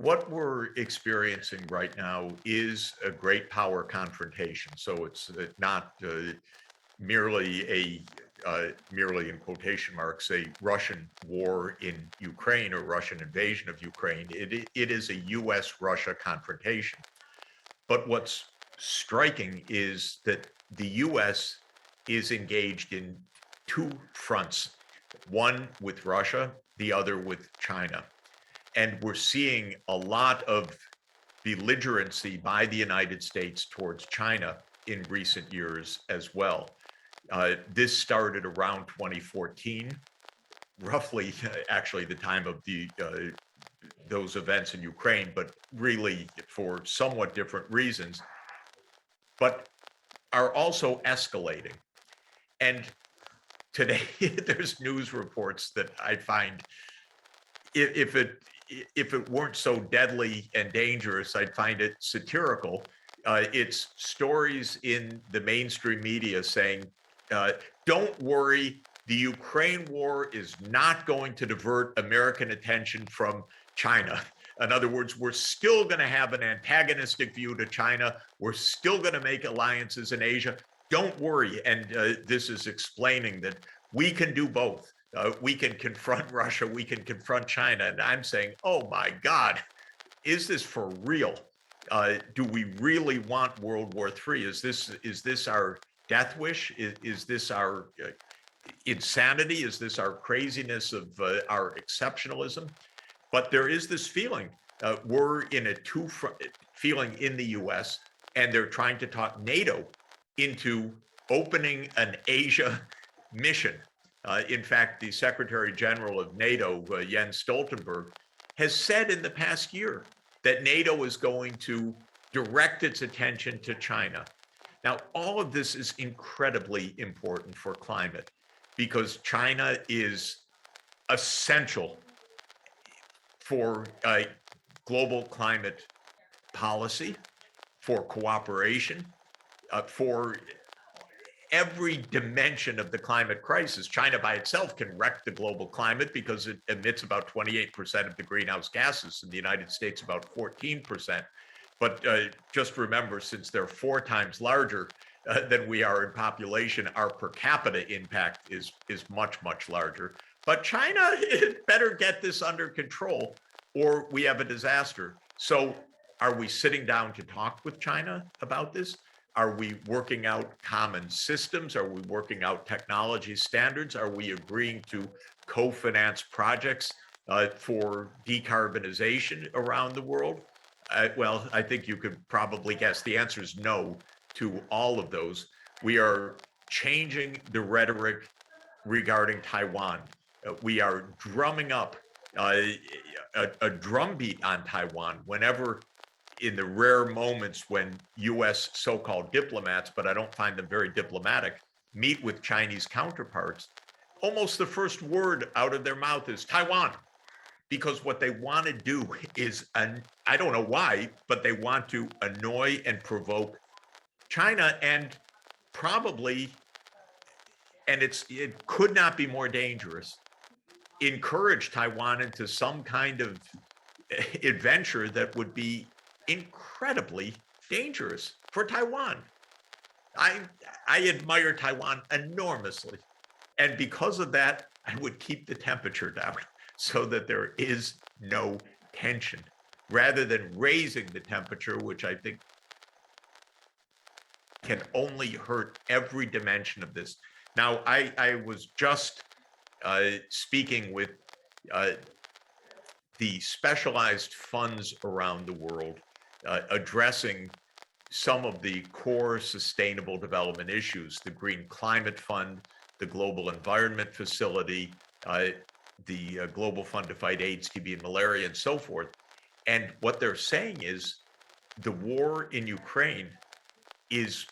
What we're experiencing right now is a great power confrontation. So it's not merely merely in quotation marks, a Russian war in Ukraine or Russian invasion of Ukraine. It is a U.S.-Russia confrontation. But what's striking is that the U.S. is engaged in two fronts, one with Russia, the other with China. And we're seeing a lot of belligerency by the United States towards China in recent years as well. This started around 2014, roughly actually the time of those events in Ukraine, but really for somewhat different reasons, but are also escalating. And today there's news reports that I find, if it weren't so deadly and dangerous, I'd find it satirical. It's stories in the mainstream media saying, don't worry, the Ukraine war is not going to divert American attention from China. In other words, we're still going to have an antagonistic view to China. We're still going to make alliances in Asia. Don't worry. And this is explaining that we can do both. We can confront Russia, we can confront China. And I'm saying, oh my God, is this for real? Do we really want World War III? Is this our death wish? Is this our insanity? Is this our craziness of our exceptionalism? But there is this feeling. We're in a feeling in the US, and they're trying to talk NATO into opening an Asia mission. In fact, the Secretary General of NATO, Jens Stoltenberg, has said in the past year that NATO is going to direct its attention to China. Now, all of this is incredibly important for climate because China is essential for global climate policy, for cooperation, for every dimension of the climate crisis. China by itself can wreck the global climate because it emits about 28% of the greenhouse gases, in the United States about 14%. But just remember, since they're 4 times larger than we are in population, our per capita impact is much, much larger. But China better get this under control or we have a disaster. So are we sitting down to talk with China about this? Are we working out common systems? Are we working out technology standards? Are we agreeing to co-finance projects for decarbonization around the world? Well, I think you could probably guess the answer is no to all of those. We are changing the rhetoric regarding Taiwan. We are drumming up a drumbeat on Taiwan whenever, in the rare moments when US so-called diplomats, but I don't find them very diplomatic, meet with Chinese counterparts, almost the first word out of their mouth is Taiwan. Because what they want to do is, I don't know why, but they want to annoy and provoke China, and probably, and it could not be more dangerous, encourage Taiwan into some kind of adventure that would be incredibly dangerous for Taiwan. I admire Taiwan enormously. And because of that, I would keep the temperature down so that there is no tension, rather than raising the temperature, which I think can only hurt every dimension of this. Now, I was just speaking with the specialized funds around the world addressing some of the core sustainable development issues, the Green Climate Fund, the Global Environment Facility, the Global Fund to Fight AIDS, TB, and Malaria, and so forth. And what they're saying is the war in Ukraine is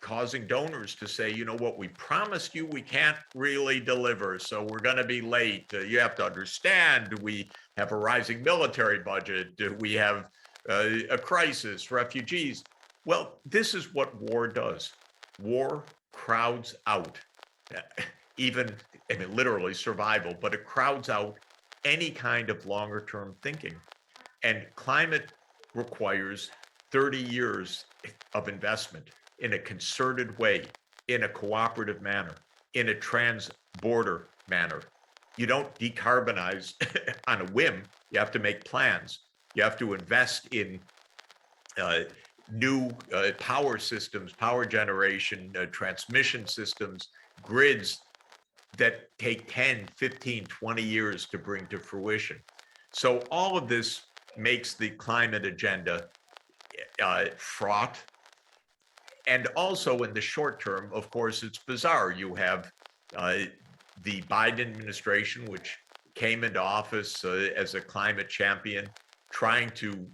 causing donors to say, you know what, we promised you, we can't really deliver, so we're going to be late. You have to understand, we have a rising military budget, we have a crisis, refugees. Well, this is what war does. War crowds out, even, I mean, literally survival, but it crowds out any kind of longer term thinking. And climate requires 30 years of investment in a concerted way, in a cooperative manner, in a trans-border manner. You don't decarbonize on a whim. You have to make plans. You have to invest in new power systems, power generation, transmission systems, grids that take 10, 15, 20 years to bring to fruition. So all of this makes the climate agenda fraught. And also in the short term, of course, it's bizarre. You have the Biden administration, which came into office as a climate champion, trying to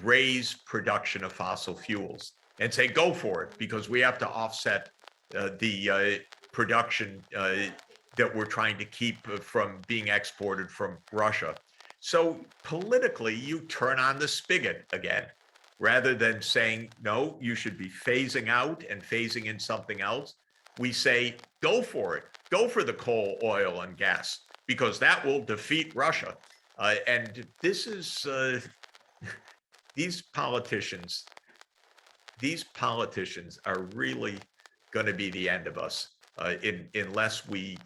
raise production of fossil fuels and say, go for it, because we have to offset the production that we're trying to keep from being exported from Russia. So politically, you turn on the spigot again, rather than saying, no, you should be phasing out and phasing in something else. We say, go for it. Go for the coal, oil, and gas, because that will defeat Russia. And this is, these politicians are really going to be the end of us unless we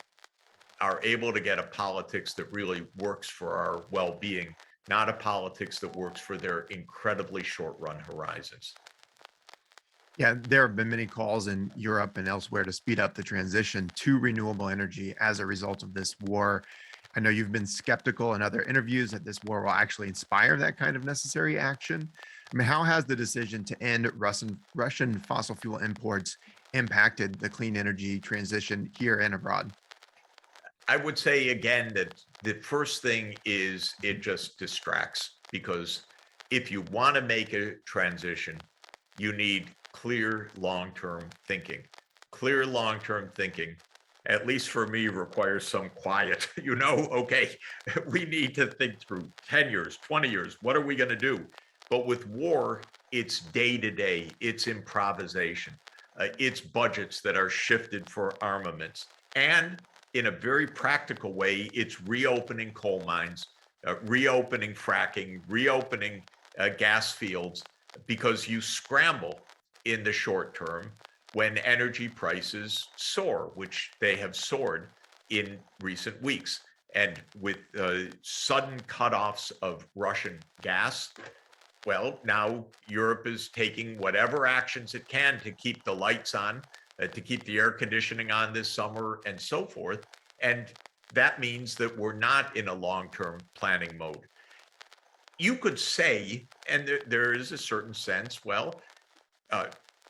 are able to get a politics that really works for our well-being, not a politics that works for their incredibly short-run horizons. Yeah, there have been many calls in Europe and elsewhere to speed up the transition to renewable energy as a result of this war. I know you've been skeptical in other interviews that this war will actually inspire that kind of necessary action. I mean, how has the decision to end Russian fossil fuel imports impacted the clean energy transition here and abroad? I would say again that the first thing is it just distracts, because if you want to make a transition, you need clear long-term thinking. Clear long-term thinking, at least for me, requires some quiet. Okay, we need to think through 10 years, 20 years. What are we going to do? But with war, it's day to day, it's improvisation, it's budgets that are shifted for armaments. And in a very practical way, it's reopening coal mines, reopening fracking, reopening gas fields, because you scramble in the short term when energy prices soar, which they have soared in recent weeks. And with sudden cutoffs of Russian gas, well, now Europe is taking whatever actions it can to keep the lights on, to keep the air conditioning on this summer and so forth. And that means that we're not in a long-term planning mode. You could say, and there is a certain sense, well,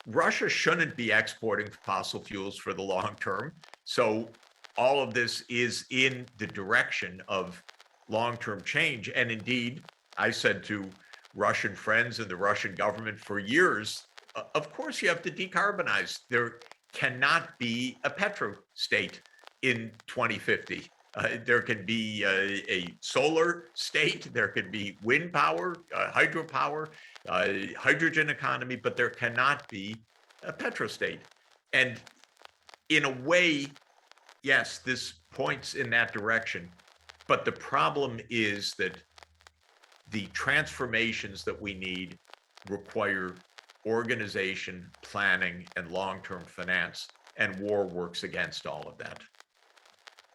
Russia shouldn't be exporting fossil fuels for the long term. So all of this is in the direction of long-term change. And indeed, I said to Russian friends and the Russian government for years, of course you have to decarbonize. There cannot be a petro state in 2050. There can be a solar state, there can be wind power, hydropower, hydrogen economy, but there cannot be a petrostate. And in a way, yes, this points in that direction, but the problem is that the transformations that we need require organization, planning, and long-term finance, and war works against all of that.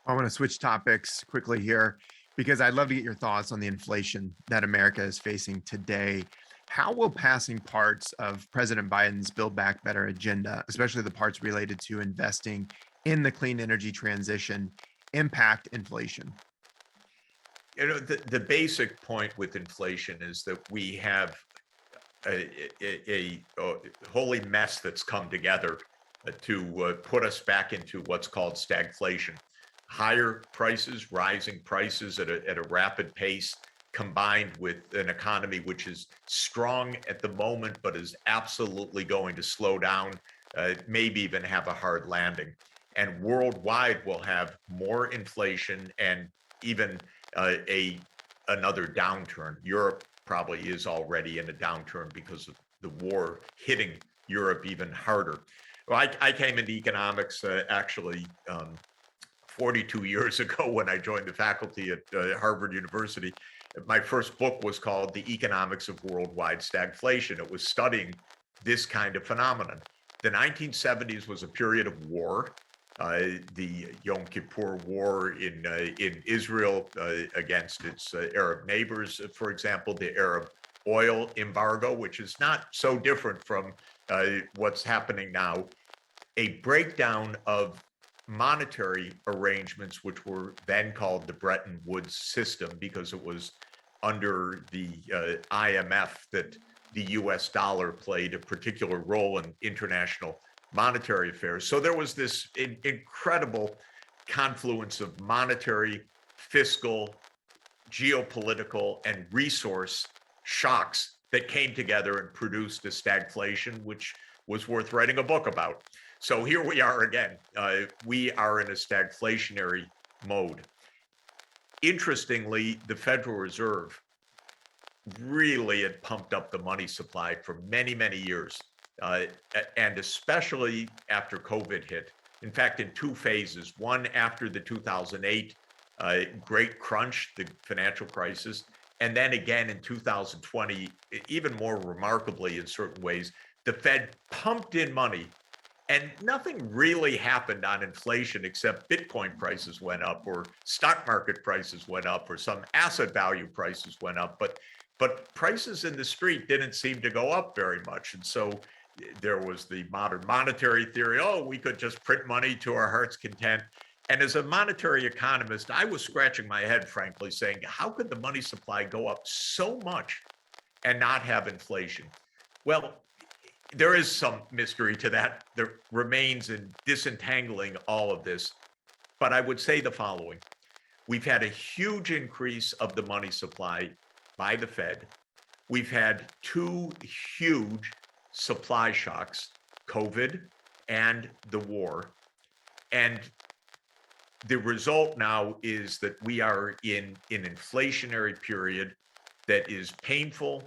I want to switch topics quickly here because I'd love to get your thoughts on the inflation that America is facing today. How will passing parts of President Biden's Build Back Better agenda, especially the parts related to investing in the clean energy transition, impact inflation? The basic point with inflation is that we have a holy mess that's come together to put us back into what's called stagflation. Higher prices, rising prices at a rapid pace, combined with an economy which is strong at the moment, but is absolutely going to slow down, maybe even have a hard landing. And worldwide, we'll have more inflation and even another downturn. Europe probably is already in a downturn because of the war hitting Europe even harder. Well, I came into economics actually 42 years ago when I joined the faculty at Harvard University. My first book was called The Economics of Worldwide Stagflation. It was studying this kind of phenomenon. The 1970s was a period of war. The Yom Kippur War in Israel against its Arab neighbors, for example, the Arab oil embargo, which is not so different from what's happening now, a breakdown of monetary arrangements, which were then called the Bretton Woods system, because it was under the IMF that the US dollar played a particular role in international monetary affairs. So there was this incredible confluence of monetary, fiscal, geopolitical, and resource shocks that came together and produced a stagflation, which was worth writing a book about. So here we are again. We are in a stagflationary mode. Interestingly, the Federal Reserve really had pumped up the money supply for many, many years, and especially after COVID hit. In fact, in two phases, one after the 2008 great crunch, the financial crisis, and then again in 2020, even more remarkably in certain ways, the Fed pumped in money and nothing really happened on inflation except Bitcoin prices went up or stock market prices went up or some asset value prices went up. But prices in the street didn't seem to go up very much. And so there was the modern monetary theory. Oh, we could just print money to our heart's content. And as a monetary economist, I was scratching my head, frankly, saying, how could the money supply go up so much and not have inflation? Well, there is some mystery to that. There remains in disentangling all of this. But I would say the following. We've had a huge increase of the money supply by the Fed. We've had two huge supply shocks, COVID and the war. And the result now is that we are in an inflationary period that is painful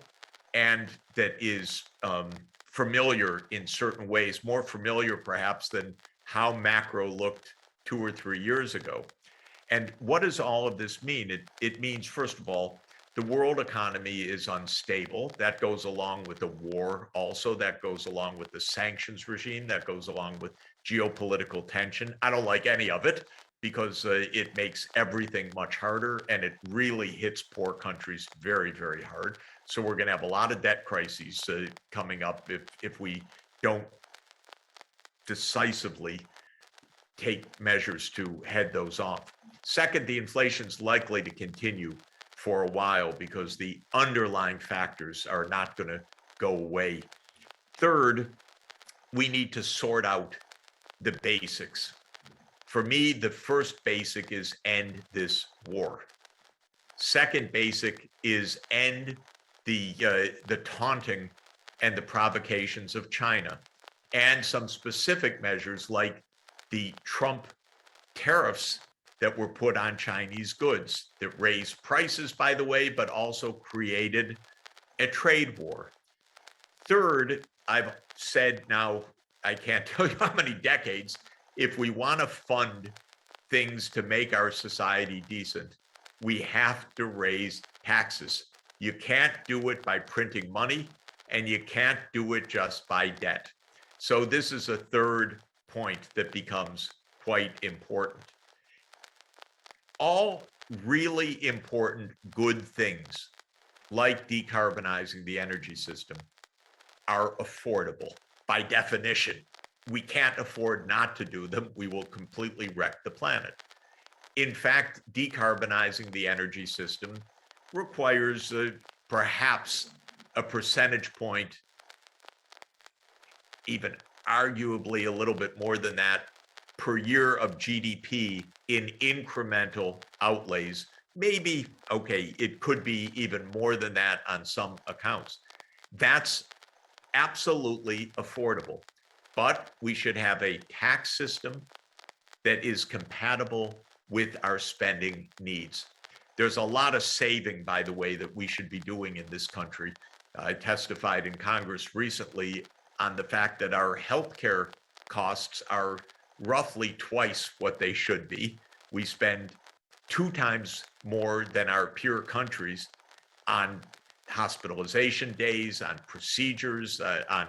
and that is familiar in certain ways, more familiar perhaps than how macro looked 2 or 3 years ago. And what does all of this mean? It means, first of all, the world economy is unstable. That goes along with the war also. That goes along with the sanctions regime. That goes along with geopolitical tension. I don't like any of it because it makes everything much harder and it really hits poor countries very, very hard. So we're going to have a lot of debt crises coming up if we don't decisively take measures to head those off. Second, the inflation's likely to continue for a while because the underlying factors are not going to go away. Third, we need to sort out the basics. For me, the first basic is end this war. Second basic is end the taunting and the provocations of China, and some specific measures like the Trump tariffs that were put on Chinese goods that raised prices, by the way, but also created a trade war. Third, I've said now, I can't tell you how many decades, if we want to fund things to make our society decent, we have to raise taxes. You can't do it by printing money, and you can't do it just by debt. So this is a third point that becomes quite important. All really important good things, like decarbonizing the energy system, are affordable by definition. We can't afford not to do them. We will completely wreck the planet. In fact, decarbonizing the energy system requires perhaps a percentage point, even arguably a little bit more than that, per year of GDP in incremental outlays. Maybe, okay, it could be even more than that on some accounts. That's absolutely affordable. But we should have a tax system that is compatible with our spending needs. There's a lot of saving, by the way, that we should be doing in this country. I testified in Congress recently on the fact that our healthcare costs are roughly twice what they should be. We spend 2 times more than our peer countries on hospitalization days, on procedures, on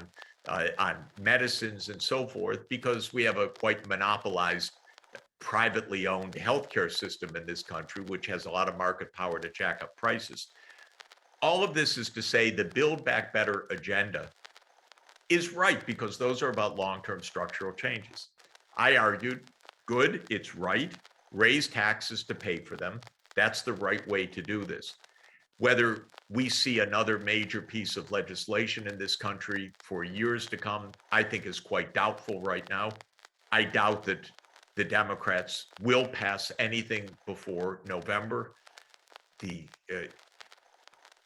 medicines and so forth, because we have a quite monopolized privately owned healthcare system in this country, which has a lot of market power to jack up prices. All of this is to say the Build Back Better agenda is right, because those are about long-term structural changes. I argued, good, it's right, raise taxes to pay for them. That's the right way to do this. Whether we see another major piece of legislation in this country for years to come, I think is quite doubtful right now. I doubt that the Democrats will pass anything before November. The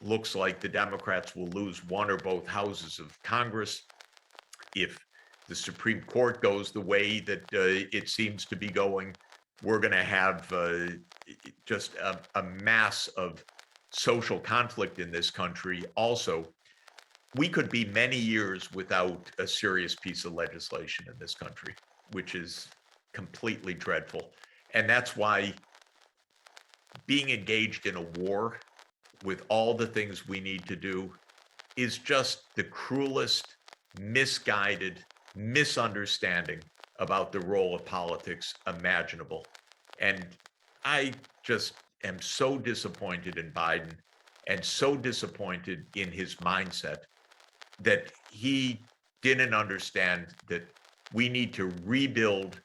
looks like the Democrats will lose one or both houses of Congress. If the Supreme Court goes the way that it seems to be going, we're going to have just a mass of social conflict in this country. Also, we could be many years without a serious piece of legislation in this country, which is completely dreadful. And that's why being engaged in a war with all the things we need to do is just the cruelest, misguided misunderstanding about the role of politics imaginable. And I just am so disappointed in Biden and so disappointed in his mindset that he didn't understand that we need to rebuild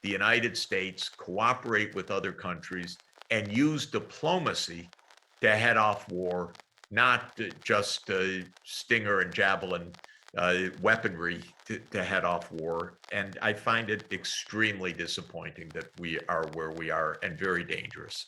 the United States, cooperate with other countries, and use diplomacy to head off war, not just Stinger and Javelin weaponry to head off war. And I find it extremely disappointing that we are where we are, and very dangerous.